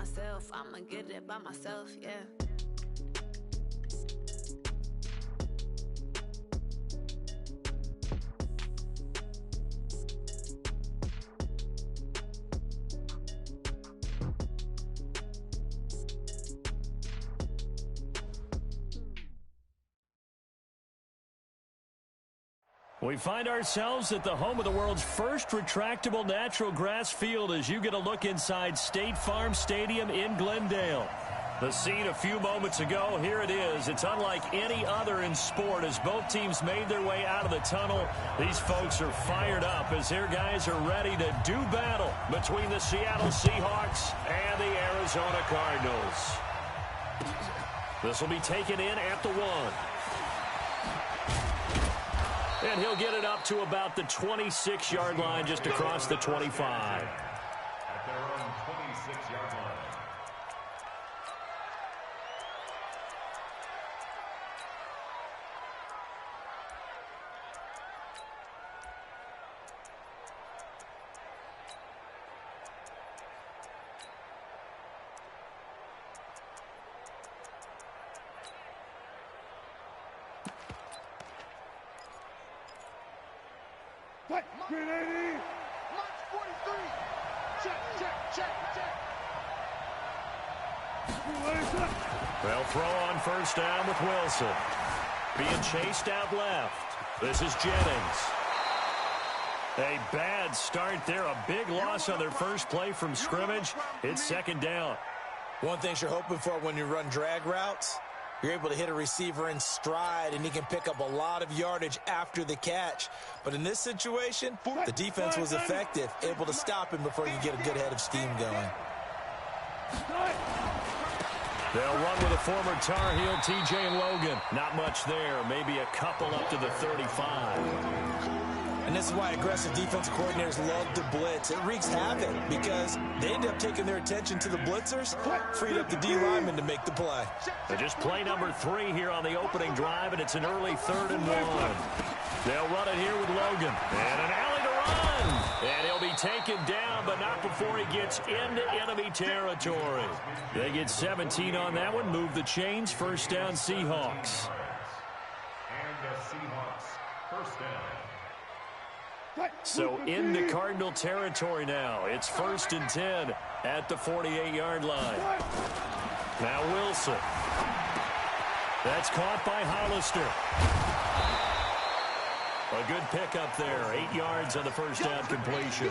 myself. I'ma get it by myself, yeah. We find ourselves at the home of the world's first retractable natural grass field as you get a look inside State Farm Stadium in Glendale. The scene a few moments ago, here it is. It's unlike any other in sport as both teams made their way out of the tunnel. These folks are fired up as their guys are ready to do battle between the Seattle Seahawks and the Arizona Cardinals. This will be taken in at the 1. And he'll get it up to about the 26-yard line, just across the 25. At their own 26-yard line. Green 80. March 43. Check. They'll throw on first down with Wilson. Being chased out left. This is Jennings. A bad start there. A big loss on their first play from scrimmage. It's second down. One thing you're hoping for when you run drag routes, you're able to hit a receiver in stride, and he can pick up a lot of yardage after the catch. But in this situation, the defense was effective, able to stop him before you get a good head of steam going. They'll run with a former Tar Heel, T.J. Logan. Not much there, maybe a couple up to the 35. And this is why aggressive defensive coordinators love to blitz. It wreaks havoc because they end up taking their attention to the blitzers, freed up the D lineman to make the play. So just play number 3 here on the opening drive, and it's an early 3rd and 1. They'll run it here with Logan. And an alley to run. And he'll be taken down, but not before he gets into enemy territory. They get 17 on that one. Move the chains. First down, Seahawks. And the Seahawks, first down. So into Cardinal territory now. It's 1st and 10 at the 48-yard line. Now Wilson. That's caught by Hollister. A good pickup there. 8 yards on the first down completion.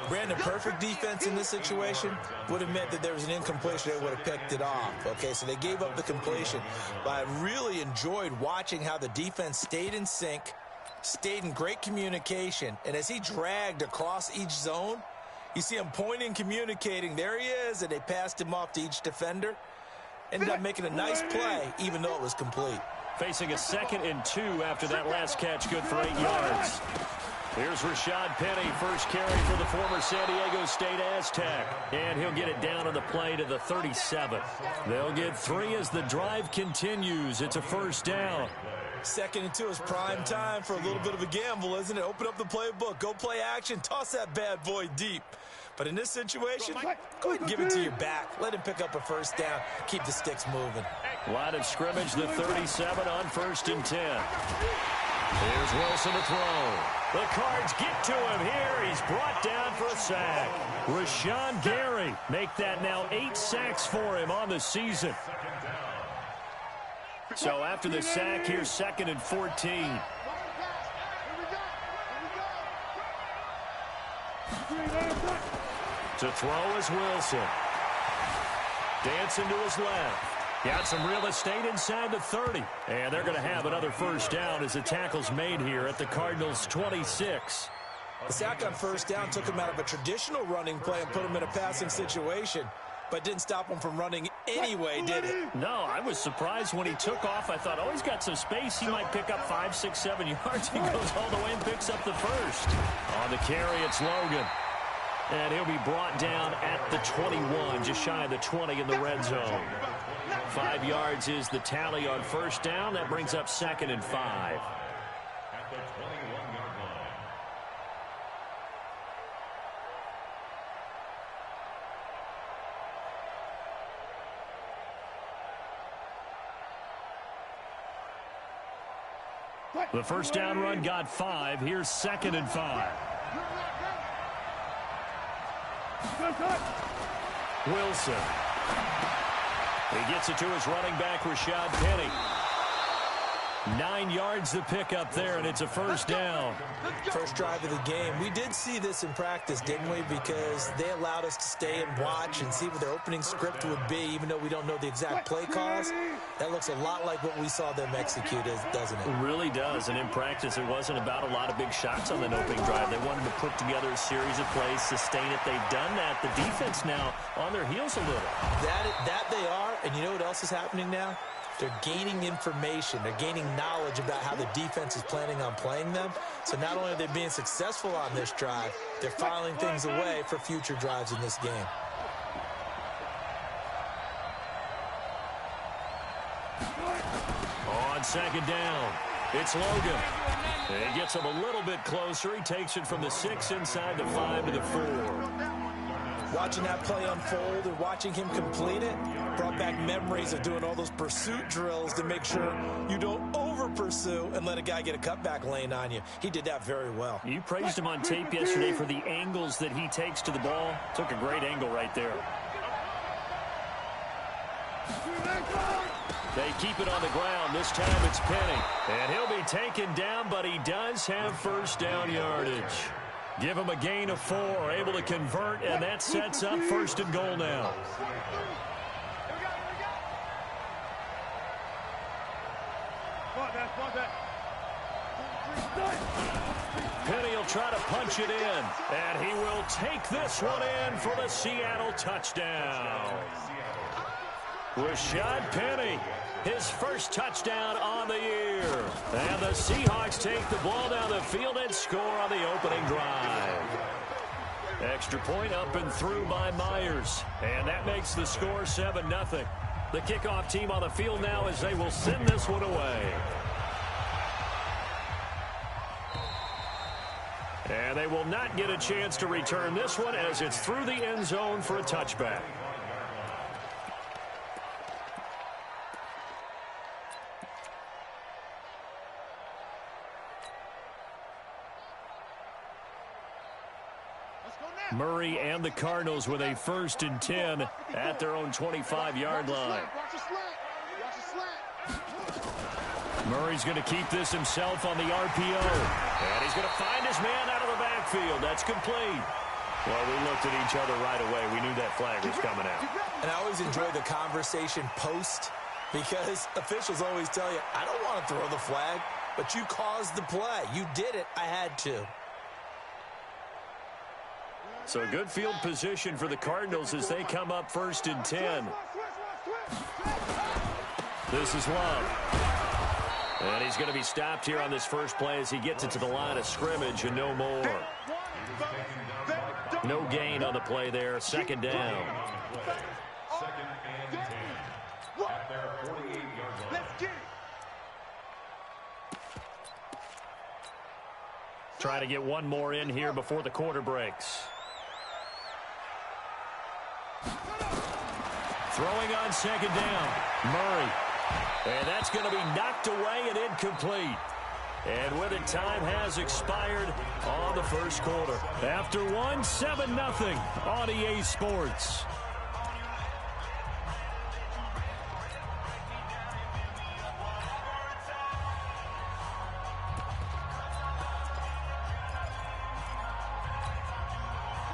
Brandon, perfect defense in this situation would have meant that there was an incompletion. They would have picked it off. Okay, so they gave up the completion. But I really enjoyed watching how the defense stayed in sync, stayed in great communication, and as he dragged across each zone, you see him pointing, communicating. There he is, and they passed him off to each defender. Ended up making a nice play, even though it was complete. Facing a 2nd and 2 after that last catch, good for 8 yards. Here's Rashad Penny, first carry for the former San Diego State Aztec. And he'll get it down on the play to the 37. They'll get 3 as the drive continues. It's a first down. 2nd and 2 is prime time for a little bit of a gamble, isn't it? Open up the playbook, go play action, toss that bad boy deep. But in this situation, go ahead and give it to your back. Let him pick up a first down. Keep the sticks moving. Line of scrimmage, the 37 on 1st and 10. Here's Wilson to throw. The Cards get to him here. He's brought down for a sack. Rashawn Gary make that now 8 sacks for him on the season. So after the sack, here's 2nd and 14. To throw is Wilson. Dancing to his left. Got some real estate inside the 30. And they're going to have another first down as the tackle's made here at the Cardinals' 26. The sack on first down took him out of a traditional running play and put him in a passing situation, but didn't stop him from running anyway, did it? No, I was surprised when he took off. I thought, oh, he's got some space. He might pick up 5, 6, 7 yards. He goes all the way and picks up the first. On the carry, it's Logan. And he'll be brought down at the 21, just shy of the 20 in the red zone. 5 yards is the tally on first down. That brings up 2nd and 5. At the 21-yard line. The first down run got 5. Here's 2nd and 5. Wilson. He gets it to his running back, Rashad Penny. 9 yards the pick up there, and it's a first down. First drive of the game. We did see this in practice, didn't we? Because they allowed us to stay and watch and see what their opening script would be, even though we don't know the exact play calls. That looks a lot like what we saw them execute, doesn't it? It really does, and in practice, it wasn't about a lot of big shots on that opening drive. They wanted to put together a series of plays, sustain it. They've done that. The defense now on their heels a little. That they are, and you know what else is happening now? They're gaining information. They're gaining knowledge about how the defense is planning on playing them. So not only are they being successful on this drive, they're filing things away for future drives in this game. On 2nd down, it's Logan. He gets him a little bit closer. He takes it from the 6 inside the 5 to the 4. Watching that play unfold and watching him complete it brought back memories of doing all those pursuit drills to make sure you don't over-pursue and let a guy get a cutback lane on you. He did that very well. You praised him on tape yesterday for the angles that he takes to the ball. Took a great angle right there. They keep it on the ground. This time it's Penny. And he'll be taken down, but he does have first down yardage. Give him a gain of 4, able to convert, and that sets up 1st and goal now. Penny will try to punch it in, and he will take this one in for the Seattle touchdown. Rashad Penny, his first touchdown on the year. And the Seahawks take the ball down the field and score on the opening drive. Extra point up and through by Myers. And that makes the score 7-0. The kickoff team on the field now as they will send this one away. And they will not get a chance to return this one as it's through the end zone for a touchback. Murray and the Cardinals with a 1st and 10 at their own 25-yard line. Murray's going to keep this himself on the RPO. And he's going to find his man out of the backfield. That's complete. Well, we looked at each other right away. We knew that flag was coming out. And I always enjoy the conversation post because officials always tell you, I don't want to throw the flag, but you caused the play. You did it. I had to. So good field position for the Cardinals as they come up 1st and 10. This is Love. And he's going to be stopped here on this first play as he gets it to the line of scrimmage and no more. No gain on the play there. 2nd down. 2nd and 10 at their 48-yard line. Try to get one more in here before the quarter breaks. Throwing on 2nd down, Murray. And that's going to be knocked away and incomplete. And with it, time has expired on the first quarter. After one, 7-0 on EA Sports.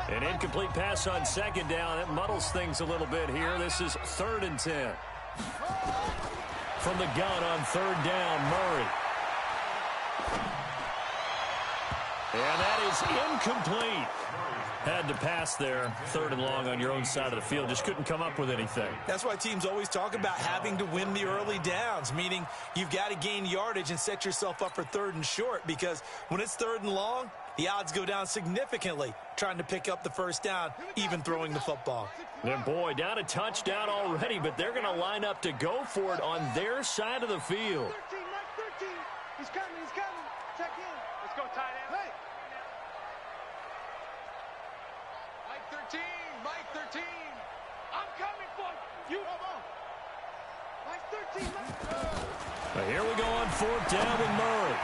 An incomplete pass on 2nd down. It muddles things a little bit here. This is 3rd and 10. From the gun on 3rd down, Murray. And that is incomplete. Had to pass there. 3rd and long on your own side of the field. Just couldn't come up with anything. That's why teams always talk about having to win the early downs, meaning you've got to gain yardage and set yourself up for 3rd and short, because when it's 3rd and long, the odds go down significantly trying to pick up the first down, even throwing the football. And boy, down a touchdown already, but they're going to line up to go for it on their side of the field. 13, Mike 13. He's coming. Check in. Let's go, tight end. Hey. Mike 13. I'm coming for you. Come on. Here we go on fourth down with Murray.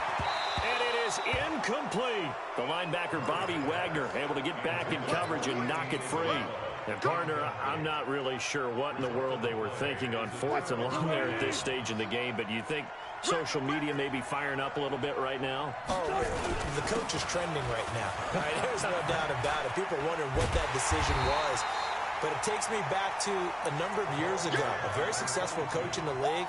And it is incomplete. The linebacker, Bobby Wagner, able to get back in coverage and knock it free. And, partner, I'm not really sure what in the world they were thinking on fourth and long there at this stage in the game, but you think social media may be firing up a little bit right now? Oh, the coach is trending right now. Right? There's no doubt about it. People are wondering what that decision was. But it takes me back to a number of years ago. A very successful coach in the league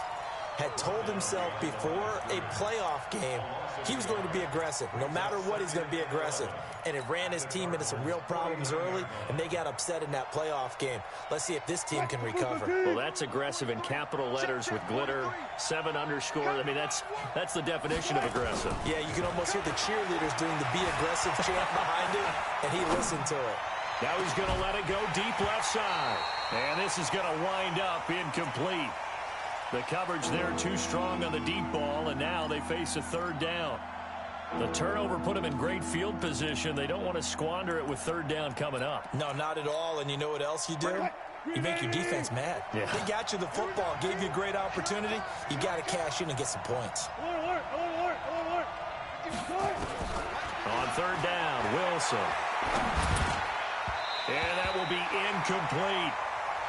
had told himself before a playoff game he was going to be aggressive. No matter what, he's going to be aggressive. And it ran his team into some real problems early, and they got upset in that playoff game. Let's see if this team can recover. Well, that's aggressive in capital letters with glitter, 7 underscore. I mean, that's the definition of aggressive. Yeah, you can almost hear the cheerleaders doing the be aggressive chant behind it, and he listened to it. Now he's going to let it go deep left side. And this is going to wind up incomplete. The coverage there too strong on the deep ball, and now they face a third down. The turnover put them in great field position. They don't want to squander it with third down coming up. No, not at all. And you know what else you do? You make your defense mad. Yeah. They got you the football, gave you a great opportunity. You got to cash in and get some points. On third down, Wilson. And that will be incomplete.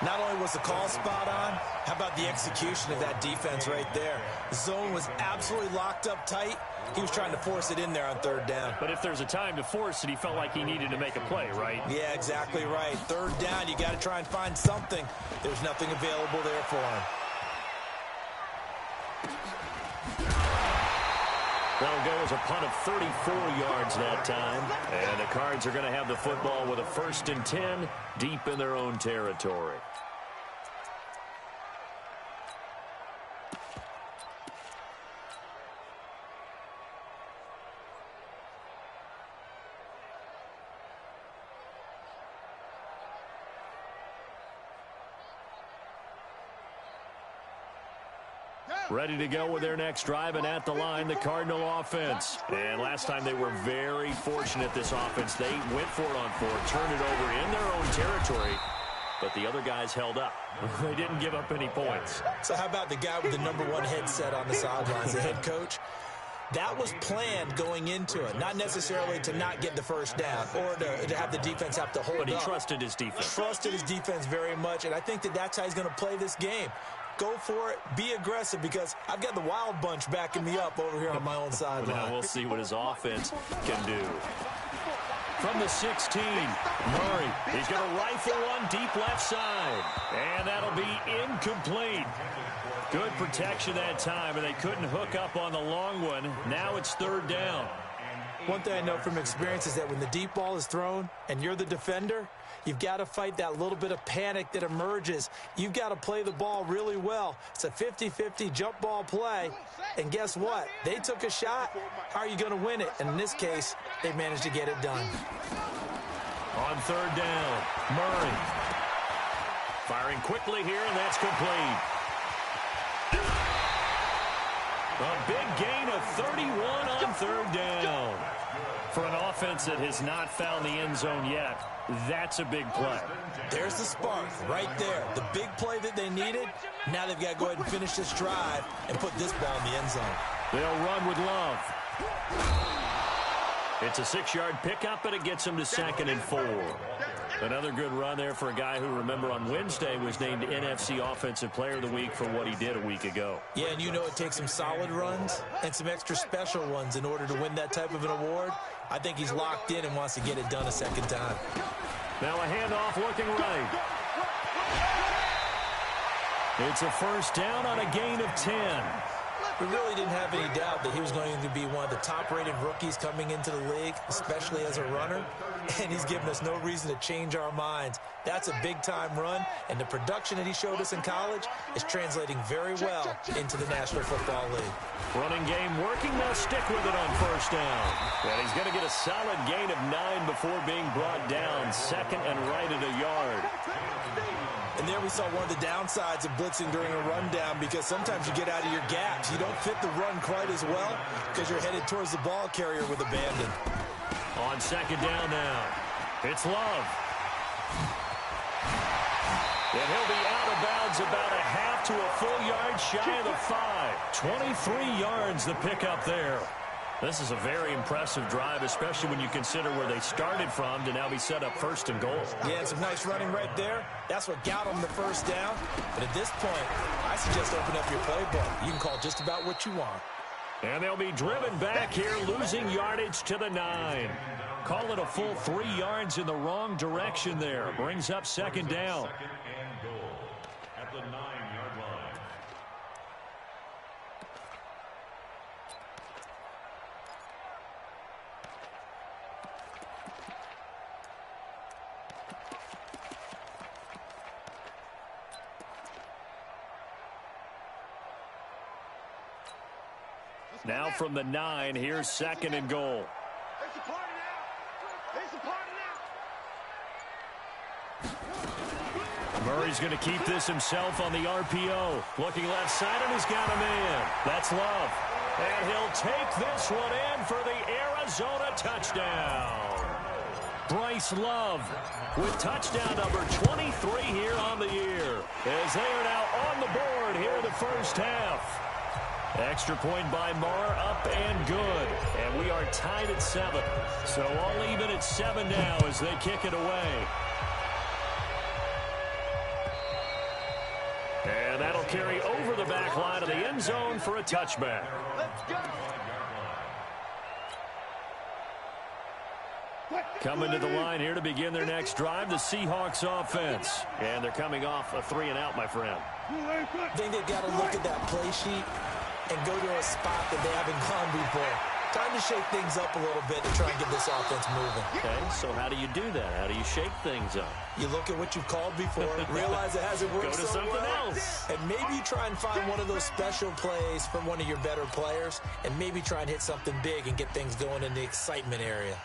Not only was the call spot on, how about the execution of that defense right there? The zone was absolutely locked up tight. He was trying to force it in there on third down. But if there's a time to force it, he felt like he needed to make a play, right? Yeah, exactly right. Third down, you got to try and find something. There's nothing available there for him. That'll go as a punt of 34 yards that time. And the Cards are going to have the football with a 1st and 10 deep in their own territory. Ready to go with their next drive, and at the line, the Cardinal offense. And last time they were very fortunate, this offense. They went for it on 4, turned it over in their own territory, but the other guys held up. They didn't give up any points. So how about the guy with the #1 headset on the sidelines, the head coach? That was planned going into it, not necessarily to not get the first down or to have the defense have to hold up. But he trusted his defense. Trusted his defense very much, and I think that's how he's going to play this game. Go for it, be aggressive, because I've got the wild bunch backing me up over here on my own sideline. Now we'll see what his offense can do. From the 16, Murray. He's going to rifle one deep left side. And that'll be incomplete. Good protection that time, and they couldn't hook up on the long one. Now it's third down. One thing I know from experience is that when the deep ball is thrown and you're the defender, you've got to fight that little bit of panic that emerges. You've got to play the ball really well. It's a 50-50 jump ball play. And guess what? They took a shot. How are you going to win it? And in this case, they managed to get it done. On third down, Murray. Firing quickly here, and that's complete. A big gain of 31 on third down. For an offense that has not found the end zone yet, that's a big play. There's the spark right there. The big play that they needed. Now they've got to go ahead and finish this drive and put this ball in the end zone. They'll run with Love. It's a 6-yard pickup, and it them to 2nd and 4. Another good run there for a guy who, remember, on Wednesday was named NFC Offensive Player of the Week for what he did a week ago. Yeah, and you know it takes some solid runs and some extra special ones in order to win that type of an award. I think he's locked in and wants to get it done a second time. Now a handoff looking right. It's a first down on a gain of 10. We really didn't have any doubt that he was going to be one of the top-rated rookies coming into the league, especially as a runner. And he's given us no reason to change our minds. That's a big-time run, and the production that he showed us in college is translating very well into the National Football League. Running game working. They'll stick with it on first down. And he's going to get a solid gain of 9 before being brought down. 2nd and right at a yard. And there we saw one of the downsides of blitzing during a rundown, because sometimes you get out of your gaps. You don't fit the run quite as well because you're headed towards the ball carrier with abandon. On 2nd down now, it's Love. And he'll be out of bounds about a half to a full yard shy of the 5. 23 yards the pickup there. This is a very impressive drive, especially when you consider where they started from to now be set up first and goal. Yeah, and some nice running right there. That's what got them the first down. But at this point, I suggest open up your playbook. You can call just about what you want. And they'll be driven back here, losing yardage to the 9. Call it a full 3 yards in the wrong direction there. Brings up second down. Second and goal at the 9-yard line. Now from the 9, here's second and goal. It's a party now. It's a party now. Murray's going to keep this himself on the RPO. Looking left side, and he's got a man. That's Love. And he'll take this one in for the Arizona touchdown. Bryce Love with touchdown number 23 here on the year, as they are now on the board here in the first half. Extra point by Marr, up and good. And we are tied at 7. So all even at 7 now as they kick it away. And that'll carry over the back line of the end zone for a touchback. Let's go. Coming to the line here to begin their next drive, the Seahawks offense. And they're coming off a 3-and-out, my friend. I think they've got to look at that play sheet and go to a spot that they haven't gone before. Time to shake things up a little bit to try and get this offense moving. Okay, so how do you do that? How do you shake things up? You look at what you've called before, realize it hasn't worked Go to so something well, else. and maybe try and find one of those special plays from one of your better players, and maybe try and hit something big and get things going in the excitement area.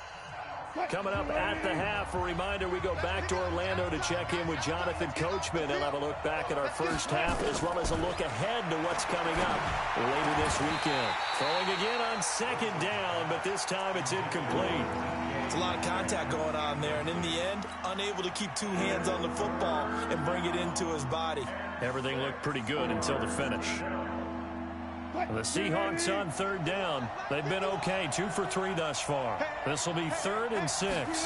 Coming up at the half, a reminder, we go back to Orlando to check in with Jonathan Coachman. He'll have a look back at our first half as well as a look ahead to what's coming up later this weekend. Throwing again on second down, but this time it's incomplete. It's a lot of contact going on there, and in the end, unable to keep 2 hands on the football and bring it into his body. Everything looked pretty good until the finish. The Seahawks on third down. They've been okay, 2 for 3 thus far. This will be 3rd and 6.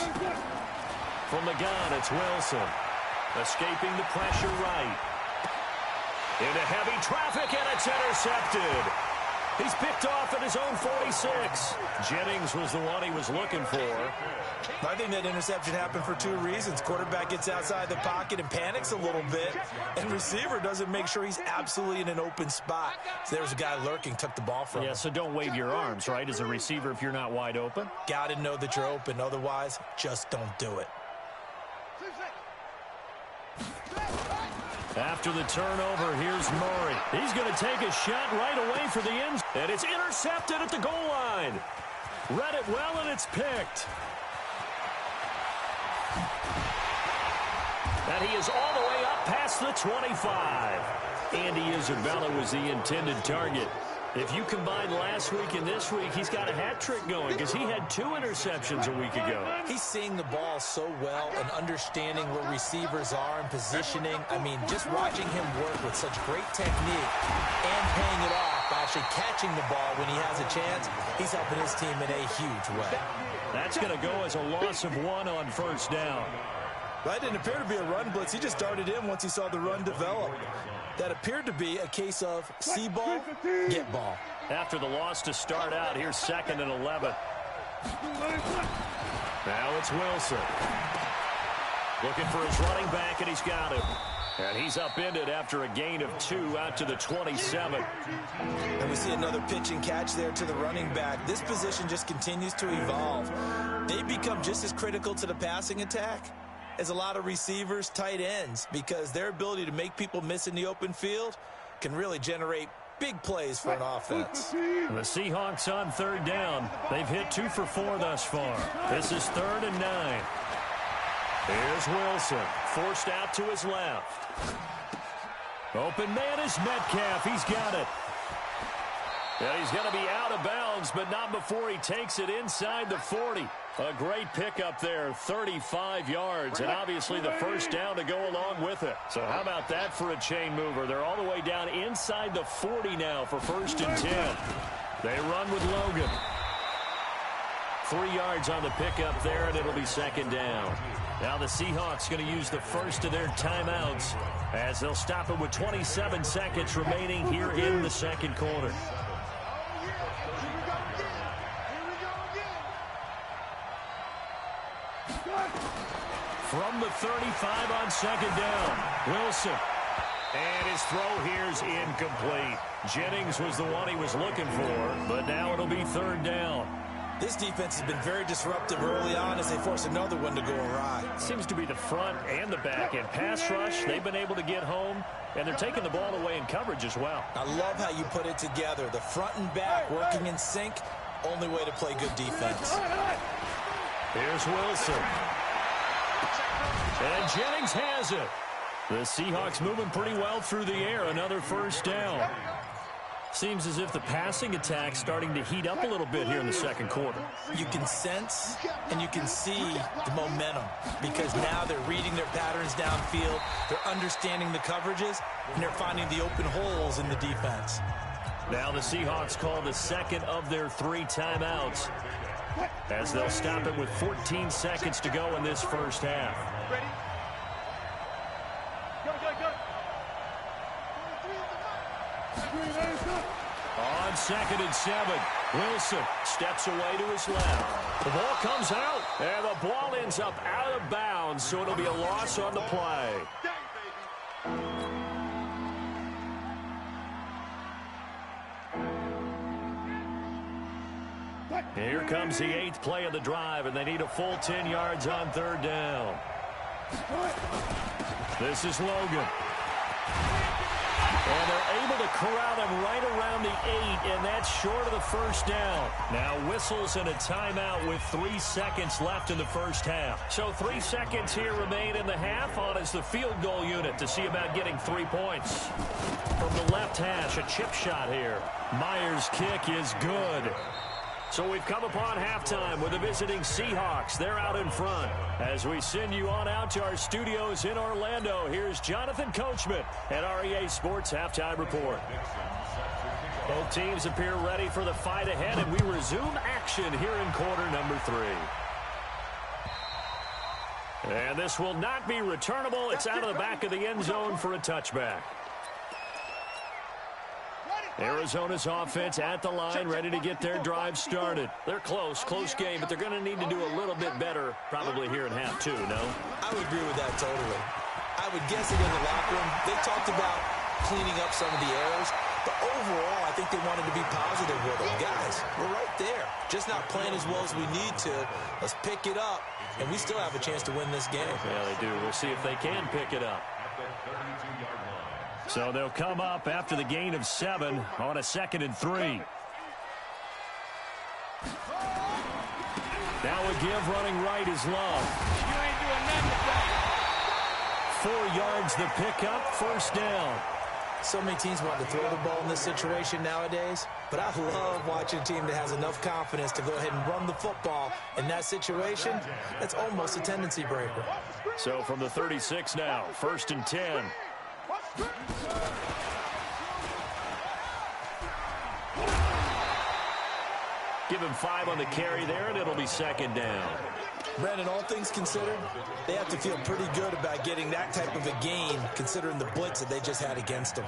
From the gun, it's Wilson. Escaping the pressure right. Into heavy traffic, and it's intercepted. He's picked off at his own 46. Jennings was the one he was looking for. I think that interception happened for 2 reasons. Quarterback gets outside the pocket and panics a little bit, and receiver doesn't make sure he's absolutely in an open spot. So there's a guy lurking, took the ball from him. Yeah, so don't wave your arms, right, as a receiver if you're not wide open. Got to know that you're open. Otherwise, just don't do it. After the turnover, here's Murray. He's going to take a shot right away for the end. And it's intercepted at the goal line. Read it well, and it's picked. And he is all the way up past the 25. Andy Isabella was the intended target. If you combine last week and this week, he's got a hat trick going because he had 2 interceptions a week ago. He's seeing the ball so well and understanding where receivers are and positioning. I mean, just watching him work with such great technique and paying it off by actually catching the ball when he has a chance, he's helping his team in a huge way. That's going to go as a loss of 1 on first down. That didn't appear to be a run blitz. He just darted in once he saw the run develop. That appeared to be a case of see ball, get ball. After the loss to start out, here's 2nd and 11. Now it's Wilson. Looking for his running back, and he's got him. And he's upended after a gain of 2 out to the 27. And we see another pitch and catch there to the running back. This position just continues to evolve. They become just as critical to the passing attack as a lot of receivers, tight ends, because their ability to make people miss in the open field can really generate big plays for an offense. The Seahawks on third down. They've hit 2 for 4 thus far. This is 3rd and 9. Here's Wilson, forced out to his left. Open man is Metcalf. He's got it. And he's going to be out of bounds, but not before he takes it inside the 40. A great pickup there, 35 yards, and obviously the first down to go along with it. So how about that for a chain mover? They're all the way down inside the 40 now for 1st and 10. They run with Logan. 3 yards on the pickup there, and it'll be 2nd down. Now the Seahawks going to use the first of their timeouts as they'll stop it with 27 seconds remaining here in the 2nd quarter. From the 35 on 2nd down, Wilson. And his throw here's incomplete. Jennings was the one he was looking for, but now it'll be 3rd down. This defense has been very disruptive early on as they force another one to go awry. Seems to be the front and the back. In pass rush, they've been able to get home, and they're taking the ball away in coverage as well. I love how you put it together. The front and back working in sync, only way to play good defense. Here's Wilson. And Jennings has it. The Seahawks moving pretty well through the air. Another 1st down. Seems as if the passing attack's starting to heat up a little bit here in the 2nd quarter. You can sense and you can see the momentum because now they're reading their patterns downfield, they're understanding the coverages, and they're finding the open holes in the defense. Now the Seahawks call the 2nd of their 3 timeouts as they'll stop it with 14 seconds to go in this 1st half. Ready? Go, go, go. On 2nd and 7, Wilson steps away to his left. The ball comes out, and the ball ends up out of bounds, so it'll be a loss on the play. Here comes the 8th play of the drive, and they need a full 10 yards on 3rd down. This is Logan. And they're able to corral him right around the 8, and that's short of the 1st down. Now whistles and a timeout with 3 seconds left in the 1st half. So 3 seconds here remain in the half. On is the field goal unit to see about getting 3 points. From the left hash, a chip shot here. Myers' kick is good. So we've come upon halftime with the visiting Seahawks. They're out in front. As we send you on out to our studios in Orlando, here's Jonathan Coachman at REA Sports Halftime Report. Both teams appear ready for the fight ahead, and we resume action here in quarter number 3. And this will not be returnable. It's out of the back of the end zone for a touchback. Arizona's offense at the line, ready to get their drive started. They're close game, but they're going to need to do a little bit better probably here in half 2, no? I would agree with that totally. I would guess it in the locker room. They talked about cleaning up some of the errors, but overall, I think they wanted to be positive with it. Guys, we're right there. Just not playing as well as we need to. Let's pick it up, and we still have a chance to win this game. Yeah, they do. We'll see if they can pick it up. So they'll come up after the gain of 7 on a 2nd and 3. Now a give running right is Love. You ain't doing nothing. 4 yards the pickup, 1st down. So many teams want to throw the ball in this situation nowadays, but I love watching a team that has enough confidence to go ahead and run the football. In that situation, that's almost a tendency breaker. So from the 36 now, 1st and 10. Give him 5 on the carry there, and it'll be 2nd down. Brandon, all things considered, they have to feel pretty good about getting that type of a gain, considering the blitz that they just had against them.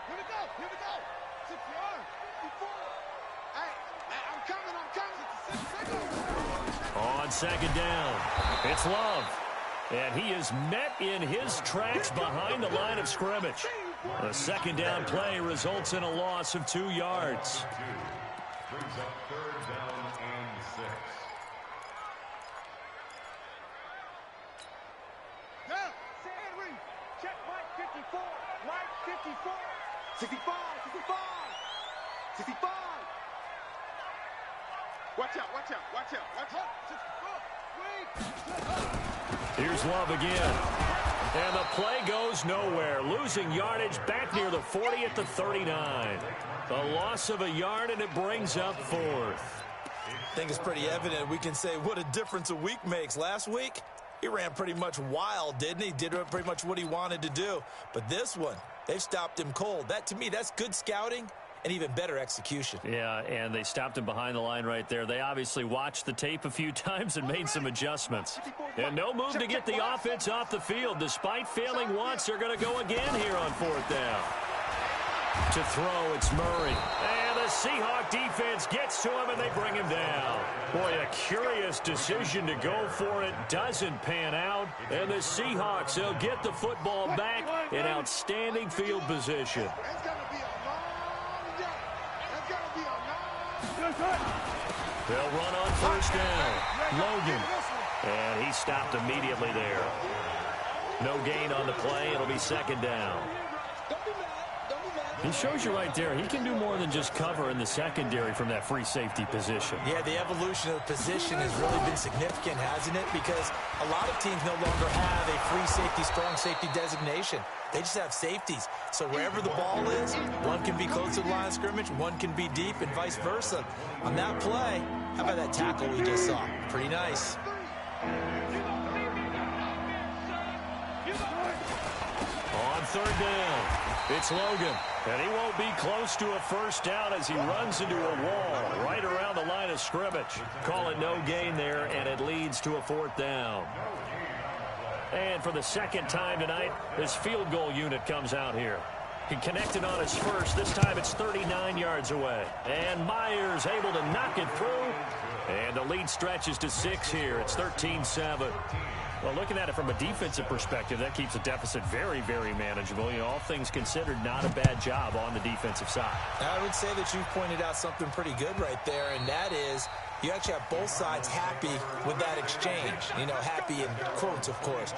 Here we go. 6 yards. 54. Hey, I'm coming. On 2nd down, it's Love. And he is met in his tracks behind the line of scrimmage. The 2nd down play results in a loss of 2 yards. Brings up 3rd down and 6. Down. Henry. Check Mike 54. Mike 54. 65. 65. Watch out. 64. Here's Love again. And the play goes nowhere. Losing yardage back near the 40 at the 39. The loss of a yard, and it brings up 4th. think it's pretty evident. We can say what a difference a week makes. Last week, he ran pretty much wild, didn't he? Did pretty much what he wanted to do. But this one, they've stopped him cold. That, to me, that's good scouting and even better execution. Yeah, and they stopped him behind the line right there. They obviously watched the tape a few times and made some adjustments. And no move to get the offense off the field. Despite failing once, they're going to go again here on 4th down. To throw, it's Murray. And the Seahawk defense gets to him, and they bring him down. Boy, a curious decision to go for it. Doesn't pan out. And the Seahawks, they'll get the football back in outstanding field position. They'll run on 1st down. Logan. And he stopped immediately there. No gain on the play. It'll be 2nd down. He shows you right there, he can do more than just cover in the secondary from that free safety position. Yeah, the evolution of the position has really been significant, hasn't it? Because a lot of teams no longer have a free safety, strong safety designation. They just have safeties. So wherever the ball is, one can be close to the line of scrimmage, one can be deep, and vice versa. On that play, how about that tackle we just saw? Pretty nice. On 3rd down, it's Logan. And he won't be close to a 1st down as he runs into a wall right around the line of scrimmage. Call it no gain there, and it leads to a 4th down. And for the 2nd time tonight, this field goal unit comes out here. He connected on his first. This time it's 39 yards away. And Myers able to knock it through. And the lead stretches to 6 here. It's 13-7. Well, looking at it from a defensive perspective, that keeps the deficit very, very manageable. You know, all things considered, not a bad job on the defensive side. I would say that you've pointed out something pretty good right there, and that is you actually have both sides happy with that exchange. You know, happy in quotes, of course.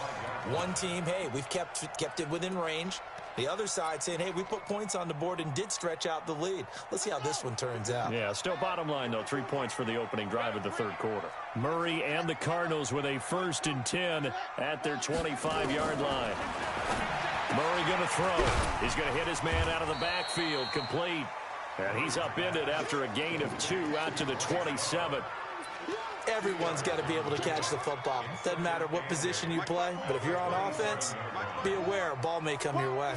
One team, hey, we've kept it within range. The other side saying, hey, we put points on the board and did stretch out the lead. Let's see how this one turns out. Yeah, still bottom line, though, 3 points for the opening drive of the 3rd quarter. Murray and the Cardinals with a 1st and 10 at their 25-yard line. Murray going to throw. He's going to hit his man out of the backfield, complete. And he's upended after a gain of 2 out to the 27. Everyone's got to be able to catch the football. Doesn't matter what position you play, but if you're on offense, be aware a ball may come your way.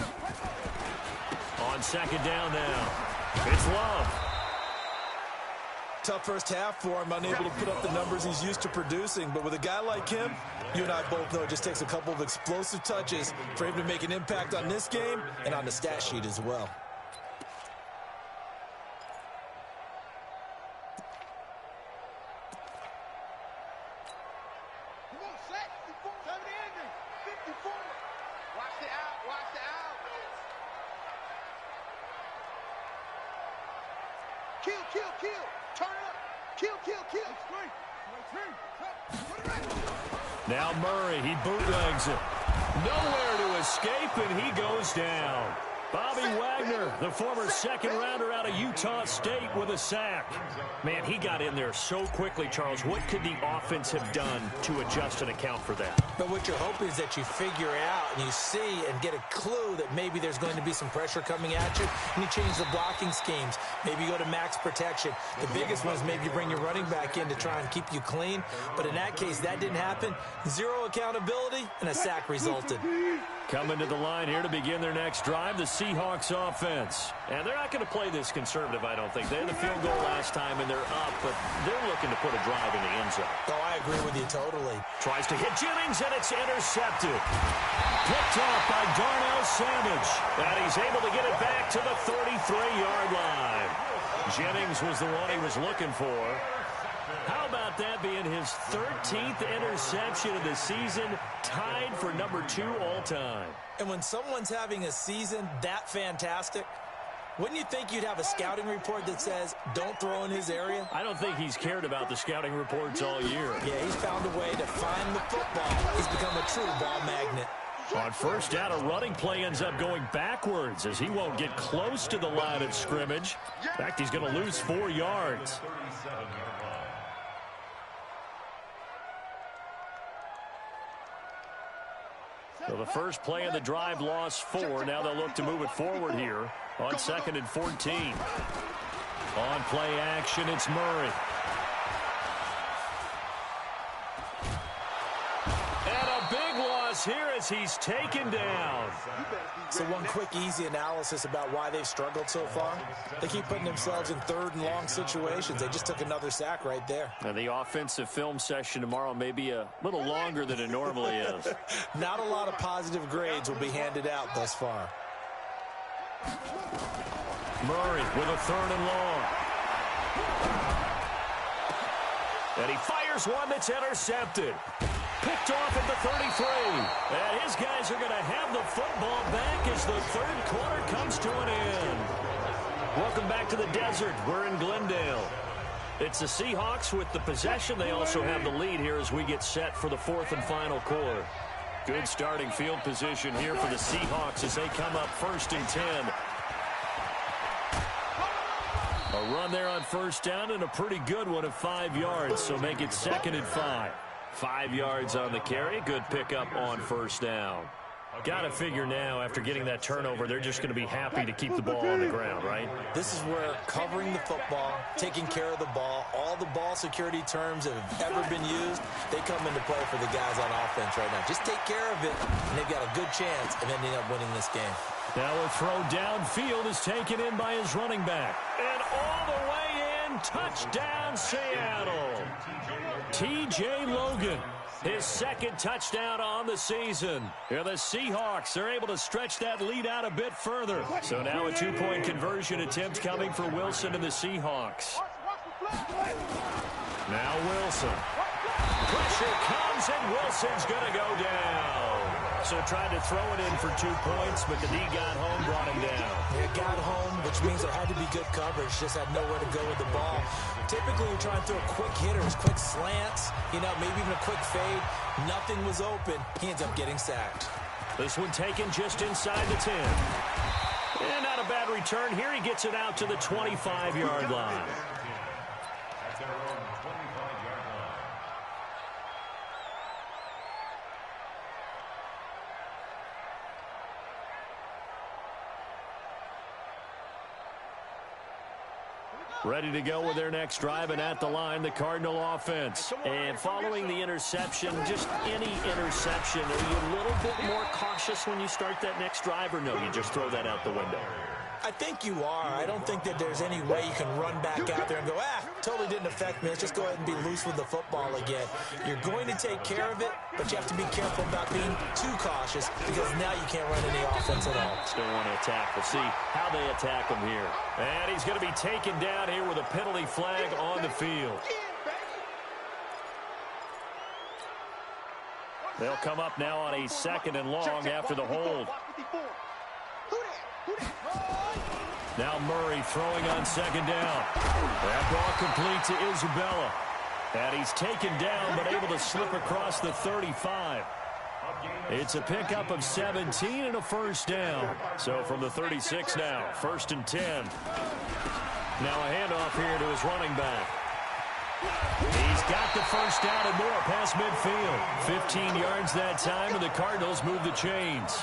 On 2nd down now, it's Love. Tough first half for him, unable to put up the numbers he's used to producing. But with a guy like him, you and I both know it just takes a couple of explosive touches for him to make an impact on this game and on the stat sheet as well. Now Murray, he bootlegs it. Nowhere to escape, and he goes down. Bobby Wagner, the former 2nd rounder out of Utah State, with a sack. Man, he got in there so quickly, Charles. What could the offense have done to adjust and account for that? But what you're hoping is that you figure out and you see and get a clue that maybe there's going to be some pressure coming at you, and you change the blocking schemes. Maybe you go to max protection. The biggest one is maybe you bring your running back in to try and keep you clean. But in that case, that didn't happen. 0 accountability, and a sack resulted. Coming to the line here to begin their next drive, the Seahawks offense. And they're not going to play this conservative, I don't think. They had the field goal last time, and they're up, but they're looking to put a drive in the end zone. Oh, I agree with you totally. Tries to hit Jennings, and it's intercepted. Picked off by Darnell Savage. And he's able to get it back to the 33-yard line. Jennings was the one he was looking for. How about that being his 13th interception of the season, tied for number 2 all-time? And when someone's having a season that fantastic, wouldn't you think you'd have a scouting report that says, don't throw in his area? I don't think he's cared about the scouting reports all year. Yeah, he's found a way to find the football. He's become a true ball magnet. On 1st down, a running play ends up going backwards as he won't get close to the line of scrimmage. In fact, he's going to lose 4 yards. So the first play of the drive lost 4. Now they'll look to move it forward here on 2nd and 14. On play action, it's Murray. big loss here as he's taken down. So one quick, easy analysis about why they've struggled so far. They keep putting themselves in third and long situations. They just took another sack right there. Now, the offensive film session tomorrow may be a little longer than it normally is. Not a lot of positive grades will be handed out thus far. Murray with a 3rd and long. And he fires one that's intercepted. Picked off at the 33. And his guys are going to have the football back as the 3rd quarter comes to an end. Welcome back to the desert. We're in Glendale. It's the Seahawks with the possession. They also have the lead here as we get set for the 4th and final quarter. Good starting field position here for the Seahawks as they come up 1st and 10. A run there on 1st down and a pretty good one of 5 yards, so make it 2nd and 5. 5 yards on the carry. Good pickup on 1st down. Got to figure now, after getting that turnover, they're just going to be happy to keep the ball on the ground, right? This is where covering the football, taking care of the ball, all the ball security terms that have ever been used, they come into play for the guys on offense right now. Just take care of it, and they've got a good chance of ending up winning this game. Now a throw downfield is taken in by his running back. And all the way in, touchdown Seattle. T.J. Logan, his 2nd touchdown on the season. Here the Seahawks are able to stretch that lead out a bit further. So now a 2-point conversion attempt coming for Wilson and the Seahawks. Now Wilson. Pressure comes and Wilson's going to go down. So tried to throw it in for 2 points, but the D got home, brought him down. Yeah, got home, which means there had to be good coverage. Just had nowhere to go with the ball. Typically, you're trying to throw quick hitters, quick slants, maybe even a quick fade. Nothing was open. He ends up getting sacked. This one taken just inside the 10. And not a bad return here. He gets it out to the 25-yard line. At their own 25-yard line. Ready to go with their next drive, and at the line, the Cardinal offense. And following the interception, just any interception, are you a little bit more cautious when you start that next drive, or no, you just throw that out the window? I think you are. I don't think that there's any way you can run back out there and go, totally didn't affect me. Let's just go ahead and be loose with the football again. You're going to take care of it, but you have to be careful about being too cautious because now you can't run any offense at all. Still want to attack. We'll see how they attack him here. And he's going to be taken down here with a penalty flag on the field. They'll come up now on a 2nd and long after the hold. Now Murray throwing on 2nd down. That ball complete to Isabella. And he's taken down but able to slip across the 35. It's a pickup of 17 and a 1st down. So from the 36 now, 1st and 10. Now a handoff here to his running back. He's got the 1st down and more past midfield. 15 yards that time, and the Cardinals move the chains.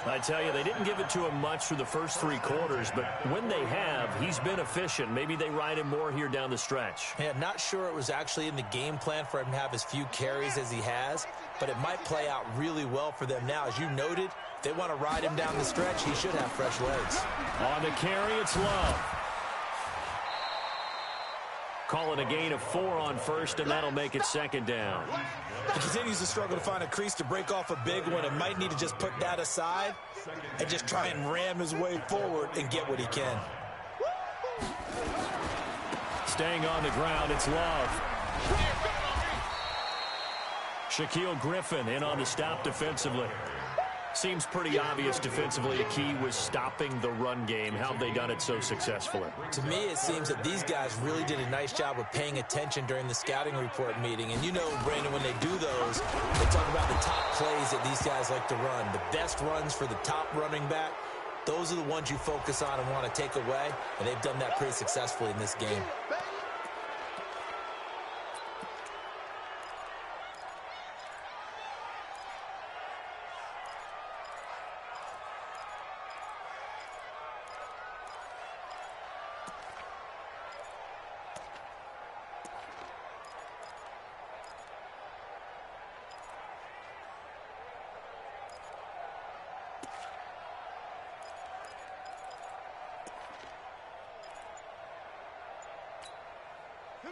I tell you, they didn't give it to him much for the first 3 quarters, but when they have, he's been efficient. Maybe they ride him more here down the stretch. Yeah, not sure it was actually in the game plan for him to have as few carries as he has, but it might play out really well for them now. As you noted, if they want to ride him down the stretch, he should have fresh legs. On the carry, it's Love. Call it a gain of 4 on 1st, and that'll make it 2nd down. He continues to struggle to find a crease to break off a big one and might need to just put that aside and just try and ram his way forward and get what he can. Staying on the ground, it's Love. Shaquille Griffin in on the stop defensively. Seems pretty obvious defensively a key was stopping the run game. How have they done it so successfully? To me, it seems that these guys really did a nice job of paying attention during the scouting report meeting. And you know, Brandon, when they do those, they talk about the top plays that these guys like to run. The best runs for the top running back, those are the ones you focus on and want to take away. And they've done that pretty successfully in this game.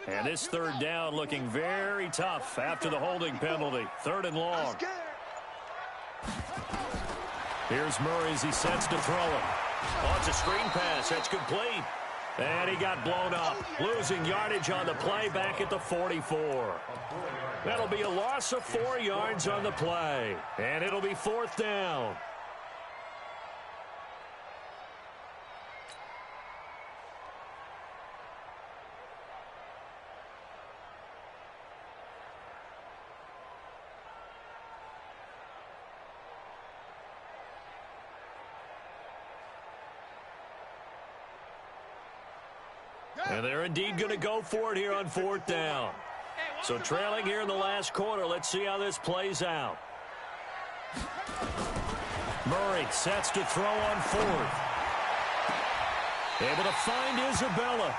And this third down looking very tough after the holding penalty. 3rd and long. Here's Murray as he sets to throw it. Oh, it's a screen pass. That's complete. And he got blown up. Losing yardage on the play back at the 44. That'll be a loss of 4 yards on the play. And it'll be 4th down. And they're indeed going to go for it here on 4th down. So trailing here in the last quarter. Let's see how this plays out. Murray sets to throw on 4th. Able to find Isabella.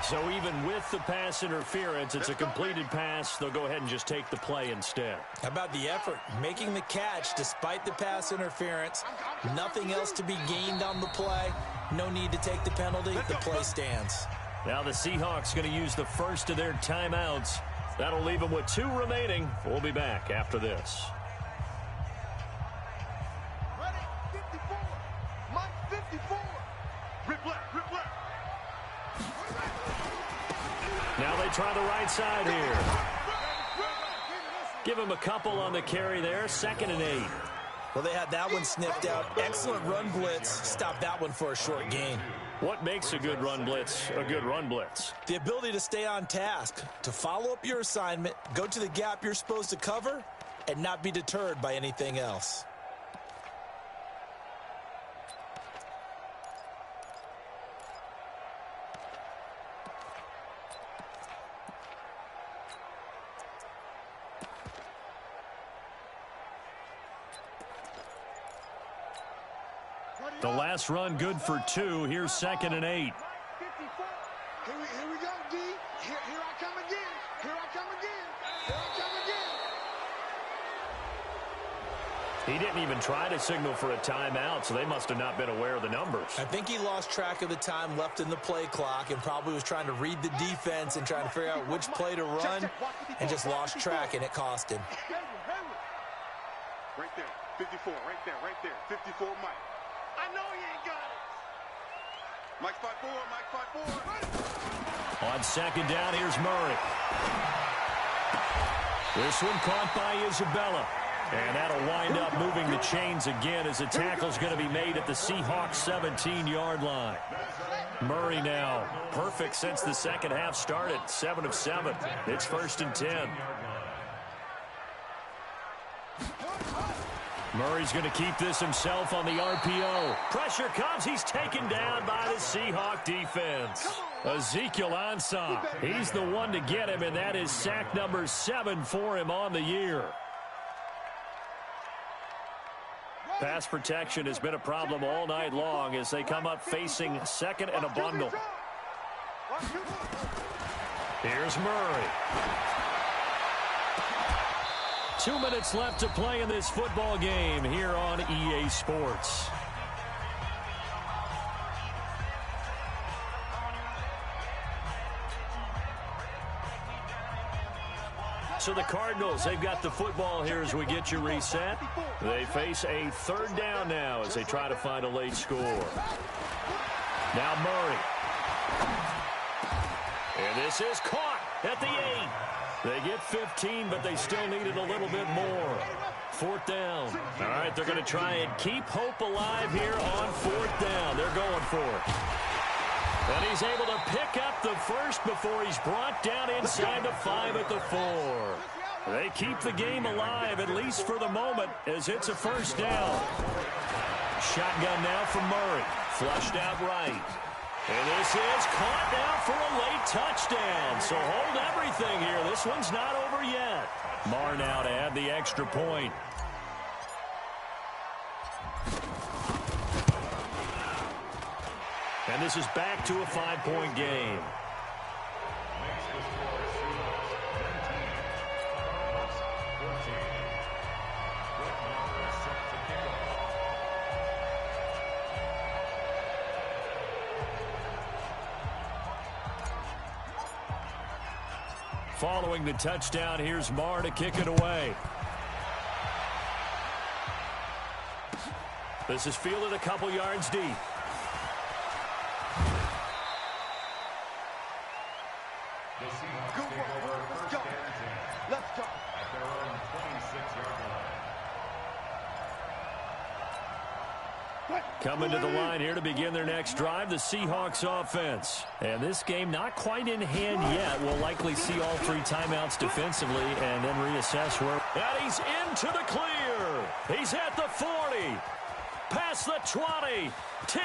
So even with the pass interference, it's a completed pass. They'll go ahead and just take the play instead. How about the effort? Making the catch despite the pass interference. Nothing else to be gained on the play. No need to take the penalty. The play stands. Now the Seahawks going to use the first of their timeouts. That'll leave them with 2 remaining. We'll be back after this. Ready? 54. Mike 54. Rip left, rip left. Now they try the right side here. Give him a couple on the carry there. 2nd and 8. Well, they had that one sniffed out. Excellent run blitz. Stop that one for a short gain. What makes a good run blitz a good run blitz? The ability to stay on task, to follow up your assignment, go to the gap you're supposed to cover, and not be deterred by anything else. The last run good for 2. Here's 2nd and 8. 54. Here we go, D. Here I come again. Here I come again. Here I come again. He didn't even try to signal for a timeout, so they must have not been aware of the numbers. I think he lost track of the time left in the play clock and probably was trying to read the defense and trying to figure out which play to run and just lost track, and it cost him. Right there. 54. Right there. 54, Mike. I know he ain't got it. Mike 5-4. Mike 5-4. On 2nd down, here's Murray. This one caught by Isabella. And that'll wind up moving the chains again as the tackle's going to be made at the Seahawks 17-yard line. Murray now perfect since the second half started. 7 of 7. It's 1st and 10. Murray's going to keep this himself on the RPO. Pressure comes. He's taken down by the Seahawk defense. Ezekiel Ansah. He's the one to get him, and that is sack number 7 for him on the year. Pass protection has been a problem all night long as they come up facing 2nd and a bundle. Here's Murray. 2 minutes left to play in this football game here on EA Sports. So the Cardinals, they've got the football here as we get you reset. They face a 3rd down now as they try to find a late score. Now Murray. And this is caught at the 8. They get 15, but they still needed a little bit more. 4th down. All right, they're going to try and keep hope alive here on 4th down. They're going for it. And he's able to pick up the first before he's brought down inside the 5 at the 4. They keep the game alive, at least for the moment, as it's a 1st down. Shotgun now from Murray. Flushed out right. And this is caught now for a late touchdown. So hold everything here. This one's not over yet. Marr now to add the extra point. And this is back to a 5-point game. Following the touchdown, here's Marr to kick it away. This is fielded a couple yards deep. The Seahawks take over first and 10. Let's go. At their own 26-yard line. Coming to the line here to begin their next drive, the Seahawks offense. And this game not quite in hand yet. We'll likely see all three timeouts defensively and then reassess where. And he's into the clear. He's at the 40. Past the 20. 10.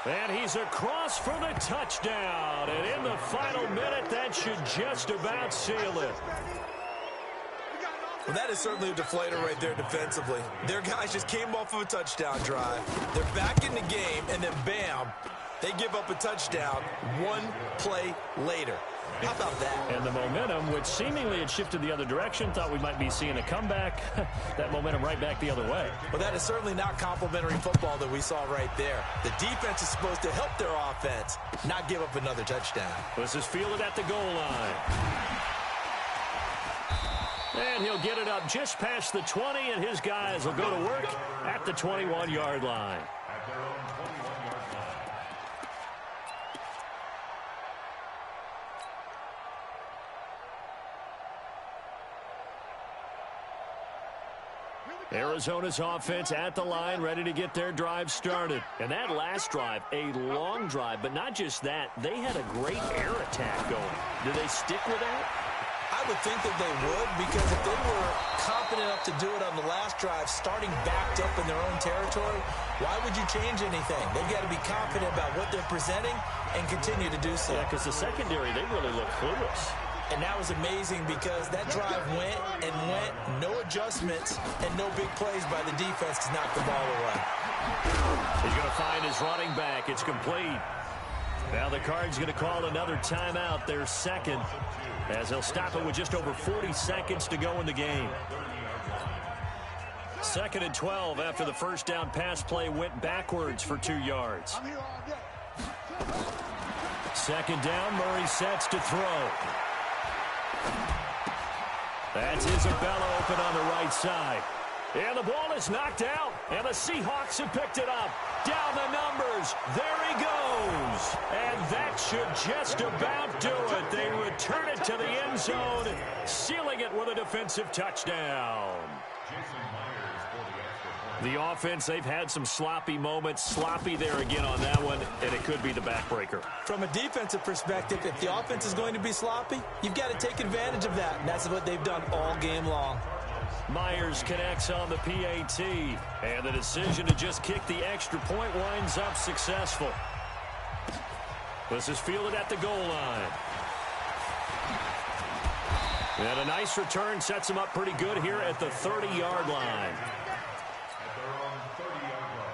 And he's across for the touchdown. And in the final minute, that should just about seal it. Well, that is certainly a deflator right there defensively. Their guys just came off of a touchdown drive. They're back in the game, and then bam, they give up a touchdown one play later. How about that? And the momentum, which seemingly had shifted the other direction, thought we might be seeing a comeback. That momentum right back the other way. Well, that is certainly not complimentary football that we saw right there. The defense is supposed to help their offense, not give up another touchdown. This is fielded at the goal line. And he'll get it up just past the 20, and his guys will go to work at the 21-yard line. At their own 21-yard line. Arizona's offense at the line, ready to get their drive started. And that last drive, a long drive, but not just that. They had a great air attack going. Do they stick with that? I would think that they would, because if they were confident enough to do it on the last drive, starting backed up in their own territory, why would you change anything? They've got to be confident about what they're presenting and continue to do so. Yeah, because the secondary, they really look clueless. And that was amazing because that drive went and went, no adjustments and no big plays by the defense to knock the ball away. He's going to find his running back. It's complete. Now the Cards going to call another timeout, their second, as he'll stop it with just over 40 seconds to go in the game. 2nd and 12 after the first down pass play went backwards for 2 yards. 2nd down, Murray sets to throw. That's Isabella open on the right side. And the ball is knocked out, and the Seahawks have picked it up. Down the numbers. There he goes. And that should just about do it. They return it to the end zone, sealing it with a defensive touchdown. The offense, they've had some sloppy moments. Sloppy there again on that one, and it could be the backbreaker. From a defensive perspective, if the offense is going to be sloppy, you've got to take advantage of that, and that's what they've done all game long. Myers connects on the PAT, and the decision to just kick the extra point winds up successful. This is fielded at the goal line. And a nice return sets him up pretty good here at the 30-yard line. At their own 30-yard line.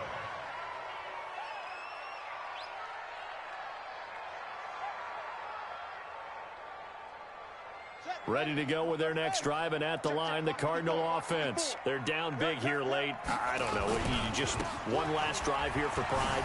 Ready to go with their next drive, and at the line, the Cardinal offense. They're down big here late. I don't know. You just one last drive here for pride.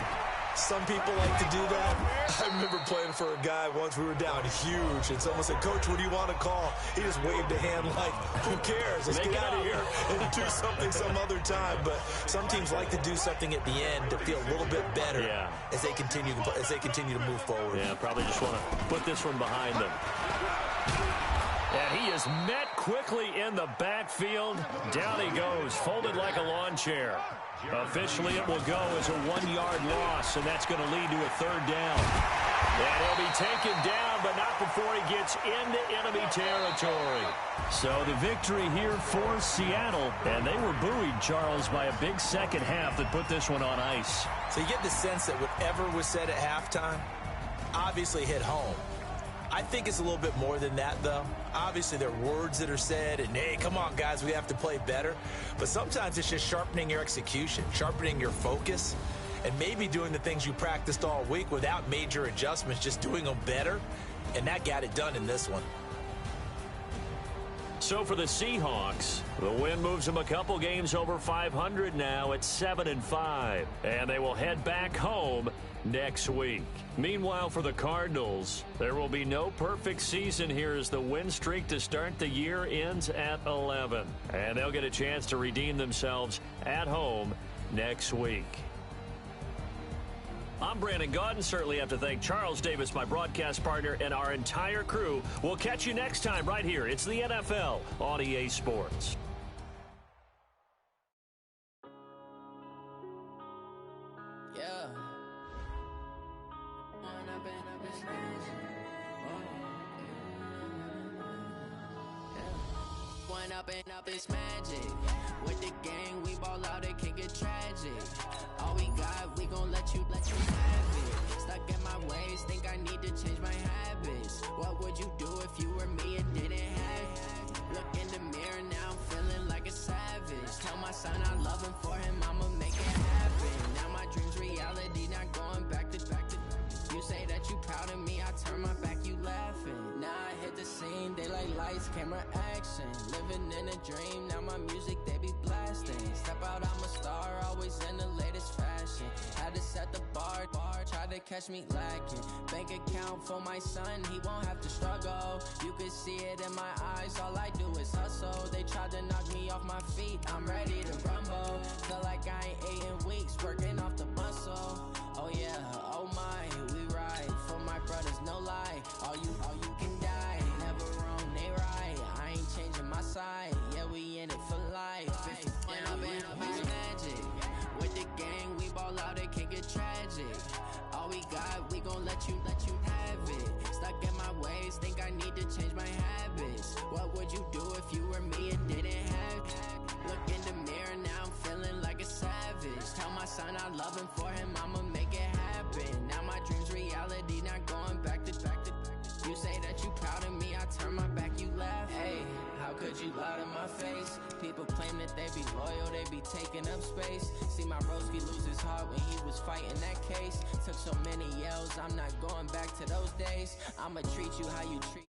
Some people like to do that. I remember playing for a guy once. We were down huge, and someone said, "Coach, what do you want to call?" He just waved a hand like, "Who cares? Let's get out of here and do something some other time." But some teams like to do something at the end to feel a little bit better as they continue to move forward. Yeah, probably just want to put this one behind them. And he is met quickly in the backfield. Down he goes, folded like a lawn chair. Officially, it will go as a 1-yard loss, and that's going to lead to a 3rd down. And he'll be taken down, but not before he gets into enemy territory. So the victory here for Seattle, and they were buoyed, Charles, by a big second half that put this one on ice. So you get the sense that whatever was said at halftime obviously hit home. I think it's a little bit more than that, though. Obviously, there are words that are said, and, hey, come on, guys, we have to play better. But sometimes it's just sharpening your execution, sharpening your focus, and maybe doing the things you practiced all week without major adjustments, just doing them better. And that got it done in this one. So for the Seahawks, the win moves them a couple games over 500 now at 7-5. And they will head back home next week. Meanwhile, for the Cardinals, there will be no perfect season here as the win streak to start the year ends at 11. And they'll get a chance to redeem themselves at home next week. I'm Brandon Gaudin. Certainly have to thank Charles Davis, my broadcast partner, and our entire crew. We'll catch you next time right here. It's the NFL on EA Sports. Yeah. One up and up is magic. With the gang, we ball out, it can get tragic. All we got, we gon' let you have it. Stuck in my ways, think I need to change my habits. What would you do if you were me and didn't have it? Look in the mirror, now I'm feeling like a savage. Tell my son I love him, for him I'ma make it happen. Now my dream's reality, not going back to. You say that you proud of me, I turn my back, you laughing. Now I hit the scene, daylight lights, camera action. Living in a dream, now my music, they be blasting. Step out, I'm a star, always in the latest fashion. Had to set the bar, try to catch me lacking. Bank account for my son, he won't have to struggle. You can see it in my eyes, all I do is hustle. They tried to knock me off my feet, I'm ready to rumble. Feel like I ain't ate in weeks, working off the muscle. Oh yeah, oh my, we ride for my brothers, no lie. All you can die, never wrong, they right. I ain't changing my side, yeah, we in it for life. If you up and up is magic. With the gang, we ball out, it can get tragic. All we got, we gon' let you have it. Stuck in my ways, think I need to change my habits. What would you do if you were me and didn't have it? Look in the mirror, now I'm feeling like a savage. Tell my son I love him, for him I'ma make it happen. Now my dream's reality, not going back to. You say that you proud of me, I turn my back, you laugh. Hey, how could you lie to my face? People claim that they be loyal, they be taking up space. See my broski lose his heart when he was fighting that case. Took so many yells, I'm not going back to those days. I'ma treat you how you treat